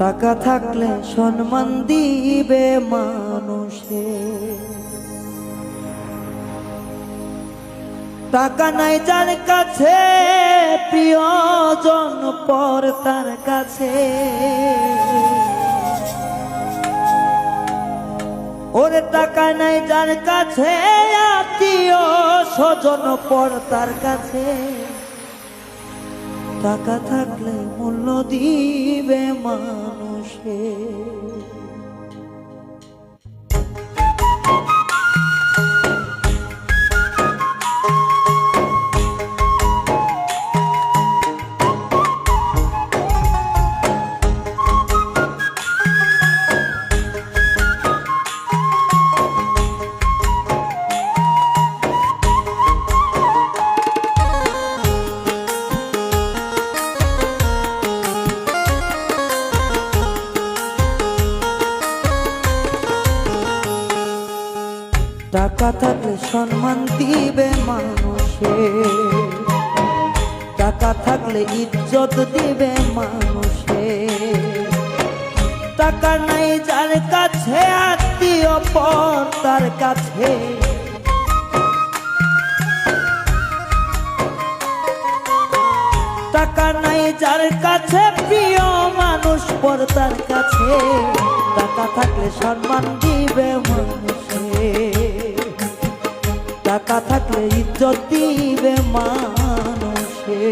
টাকা থাকলে সম্মান দিবে মানুষে, টাকা নাই যার কাছে প্রিয়জন পর তার কাছে। ওরে টাকা নাই যার কাছে আত্মীয় স্বজন পর তার কাছে, টাকা থাকলে মূল্য দিবে মানুষে। টাকা থাকলে সম্মান দিবে মানুষে, টাকা থাকলে ইজ্জত দিবে মানুষে। টাকা নাই যার কাছে আত্মীয় পর তার কাছে, টাকা নাই যার কাছে প্রিয় মানুষ পর তার কাছে। টাকা থাকলে সম্মান দিবে মানুষে, টাকা থাকলে ইজ্জত দিবে মানুষে।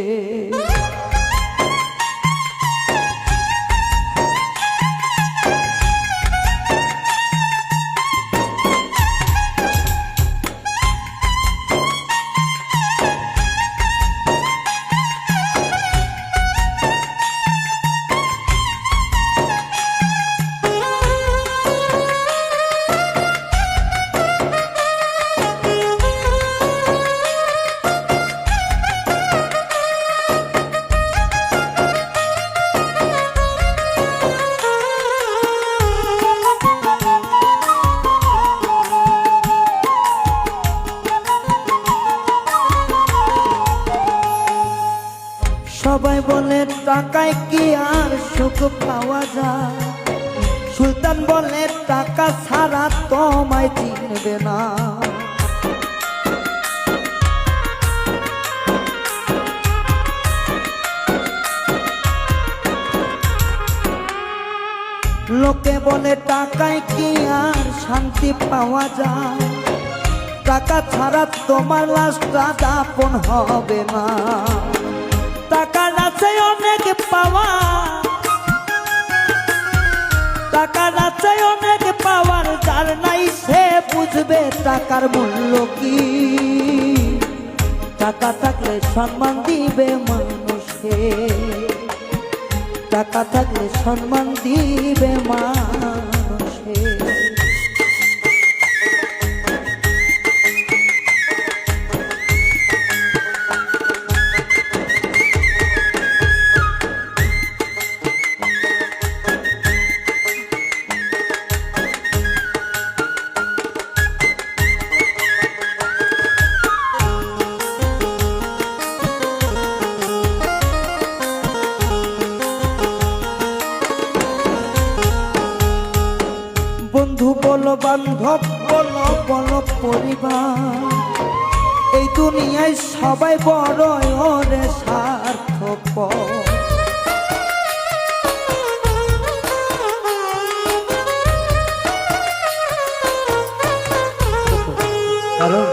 সবাই বলে টাকায় কি আর সুখ পাওয়া যায়, সুলতান বলে টাকা ছাড়া তোমায় চিনবে না। লোকে বলে টাকায় কি আর শান্তি পাওয়া যায়, টাকা ছাড়া তোমার লাশটা দাফন হবে না। টাকার আছে অনেক পাওয়া, টাকার আছে অনেক পাওয়ার, যার নাই সে বুঝবে টাকার মূল্য কি। টাকা থাকলে সম্মান দিবে মানুষে, টাকা থাকলে সম্মান দিবে মানুষে। বন্ধু বলো বান্ধব বলো বলো পরিবার, এই দুনিয়ায় সবাই বড় ওরে স্বার্থপর। কারণ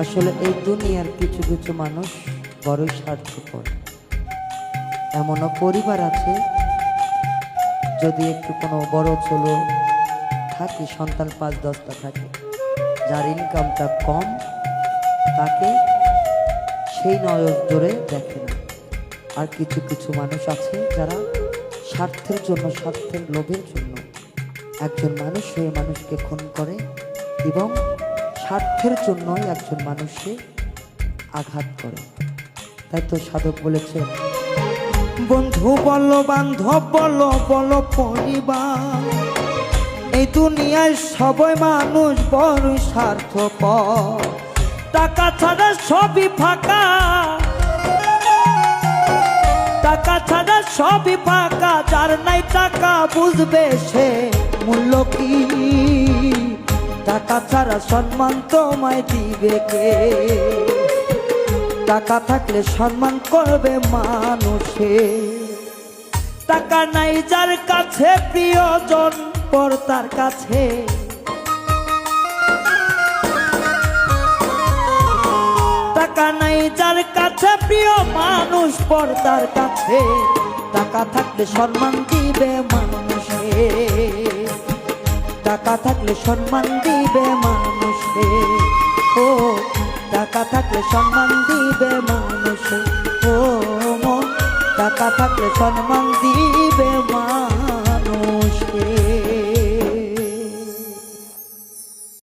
আসলে এই দুনিয়ার কিছু কিছু মানুষ বড়ই স্বার্থপর। এমনও পরিবার আছে যদি একটু কোনো বড় চলো থাকে, সন্তান ৫-১০টা থাকে, যার ইনকামটা কম তাকে সেই নজরে দেখে না। আর কিছু কিছু মানুষ আছে যারা স্বার্থের জন্য, স্বার্থের লোভের জন্য একজন মানুষ হয়ে মানুষকে খুন করে এবং স্বার্থের জন্যই একজন মানুষকে আঘাত করে। তাই তো সাধক বলেছেন, বন্ধু বলো বান্ধব বলো বলো পরিবার, এই দুনিয়ায় সবাই মানুষ বড় স্বার্থপর। টাকা ছাড়া সবই ফাঁকা, টাকা ছাড়া সবই ফাঁকা, যার নাই টাকা বুঝবে সে মূল্য কি, টাকা ছাড়া সম্মান তোমায় দিবে কে, টাকা থাকলে সম্মান করবে মানুষে। টাকা নাই যার কাছে প্রিয়জন পর তার কাছে, টাকা নাই যার কাছে প্রিয় মানুষ পর তার কাছে, টাকা থাকলে সম্মান দিবে মানুষে, টাকা থাকলে সম্মান দিবে মানুষে, ও টাকা থাকলে সম্মান দিবে মানুষে, ও মন টাকা থাকলে সম্মান দিবে